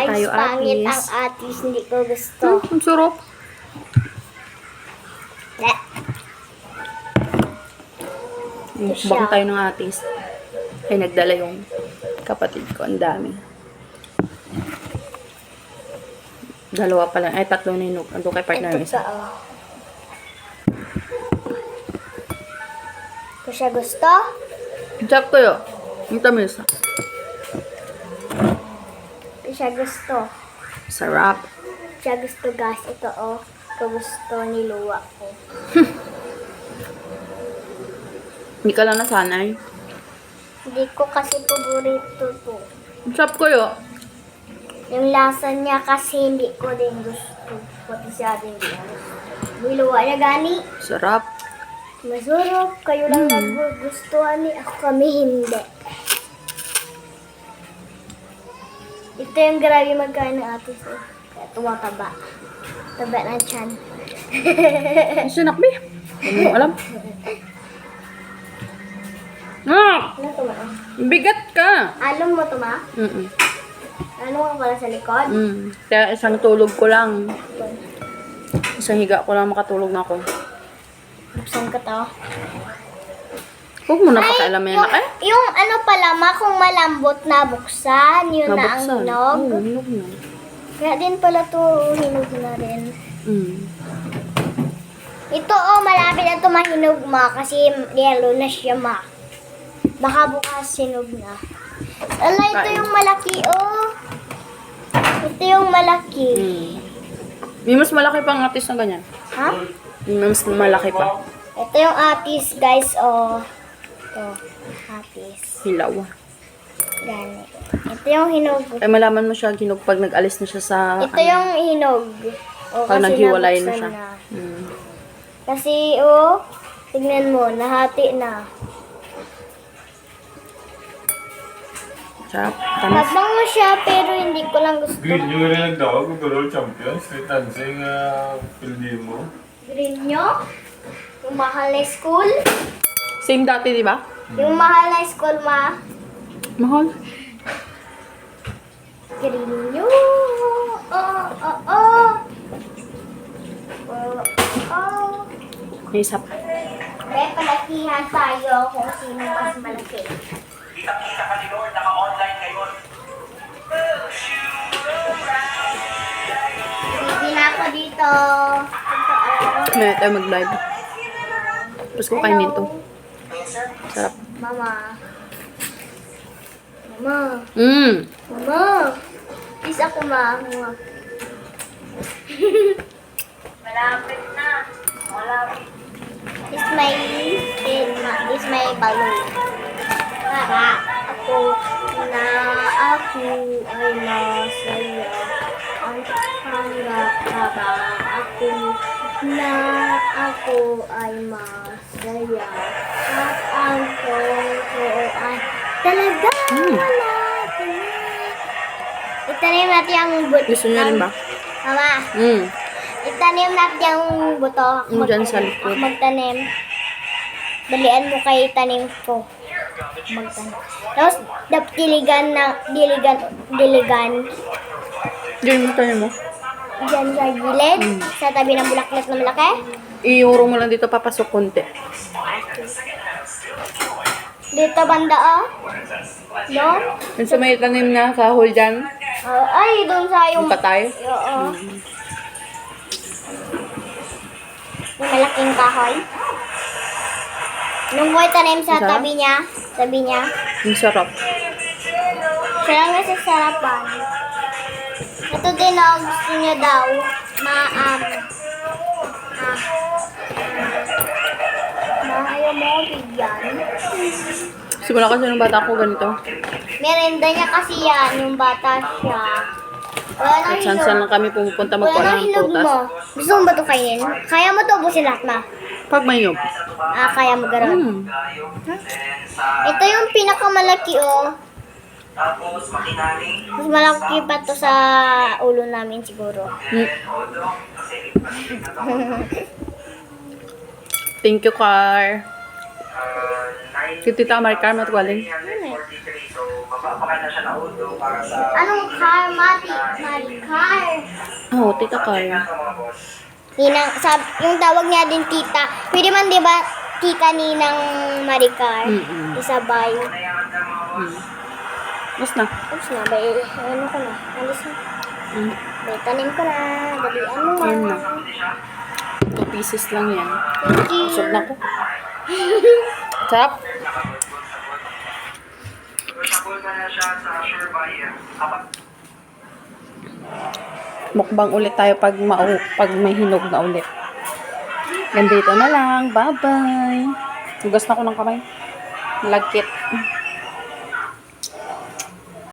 tayo, pangit ang Atis. atis. Hindi ko gusto. Ang sarap. Bleh. Bakit tayo ng Atis? Ay, nagdala yung kapatid ko. Ang dami. Dalawa pa lang. Ay, tatlo na yung ando kay partner Ito ng isa. ka, oh. Kung siya gusto, Jack ko yun. Ang tamis. kung siya gusto. Sarap. Siya gusto, guys. Ito, oh. Kung gusto ni Luwa ko. Hindi ka lang nasanay. Hindi ko kasi paborito to. Ang sarap ko yun. Yung lasa niya kasi hindi ko din gusto. Pati siya din din. Luwa niya gani. Sarap. Masarap. Kayo lang nagugustuhan ni ako, kami hindi. Ito yung grabe magkain ng atis. Eh. Kaya tumataba. Taba ng tiyan. Ang sinak, be. Hindi mo alam. Ah! Ano to, ma? Bigat ka. Alam mo to, ma? Mm-mm. Ano ka pala sa likod? Kaya isang tulog ko lang. Isang higa ko lang makatulog na ako. Buksan ko to. Huwag mo na pakialamin na eh. Yung ano pala, ma, kung malambot na buksan, yun na ang Mabuksan. hinog. Oo, hinog na. Kaya din pala to, hinog na rin. Mm. Ito, oh, malapit na to mahinog, ma, kasi yellow na siya, ma. Baka bukas hinog na. Ala, ito Kain. yung malaki, oh. Ito yung malaki. May mas malaki pang atis na ganyan. Ha? May mas malaki pa. Ito yung atis, guys, oh. Ito, atis. Hilaw. Gani. Ito yung hinog. Ay malaman mo siya ginog pag nag-alis na siya sa... Ito yung hinog. Oh, Pag kasi naghiwalay na nabuksan siya. Mm. Kasi, oh, tignan mo, nahati na. Sarap. Tamis. Mabango siya, pero hindi ko lang gusto. Green yung rin nagtawag, World Champion, Street Dancing, Pilipino. Green nyo? Yung mahal na school? Same dati, di ba? Yung mahal na school, ma? Mahal. Green nyo? Oh, oh, oh. Oh, oh. May isa pa. May palakihan tayo kung sino mas malaki. Kita-kita ka ni Lord, naka-online ngayon. Hindi na ako dito. May tayo mag-live. Tapos ko kainin to. Sarap. Mama. Mama. Mama. Please ako, ma. Malapit na. Malapit. Is my balloon. Para ako ay masaya. Ang pangarap para ako ay masaya. At ang totoo ay talaga wala. Itanim natin ang buto. Gusto niyo rin ba? Mama, itanim natin ang buto. Dyan sa likod. Ako magtanim. Dalian mo kay tanim ko. Magtanim. Tapos, diligan. Diyan mo tayo mo. Diyan sa gilid. Sa tabi ng bulaklak na malaki. Iurong mo lang dito papasok konti. Dito banda, oh. No? Yung sa may tanim na kahol dyan. Ay, doon sa yung... Yung patay. Oo. Yung malaking kahoy. Nung boy tanim sa Sarap? tabi niya. Yung sarap. Siya lang nasa sarapan. Ito din, oh, gusto niya daw. Ayaw mo bigyan. Simula kasi nung bata ko ganito. Merenda niya kasi yan, yung bata siya. Wala nang At saan lang kami pumupunta Wala magkuha nang ng hinog prutas. mo. Gusto mo ba ito kainin? Kaya mo ito ubusin lahat, ma? Pag may nyog. Kaya mo gano'n. Ito yung pinakamalaki, oh. Tapos makinaling. Mas malaki pa to sa ulo namin siguro. Thank you, Car. Si Tita Maricar matwaling. 343. So, Magpapakain na siya ng ulo para sa... Anong car, Mati? Car. Oh, tita Carl. Sa mga boss. Ninang, yung tawag niya din tita. Pwede man, di ba, tita Ninang Maricar? Isabay. Kailangan ng mga boss. Mas na. Oops na, bay, ano ko na, alis na. Mm. Bay, tanim ko na, dalian mo Yan na. na. 2 pieces lang yan. Thank you. Usog na ko. Sarap. Usapol na siya sa Sure Buyer. Kapag Mukbang ulit tayo pag may hinog na ulit. Ganito na lang. Bye-bye. Hugas na ko ng kamay. Lagkit.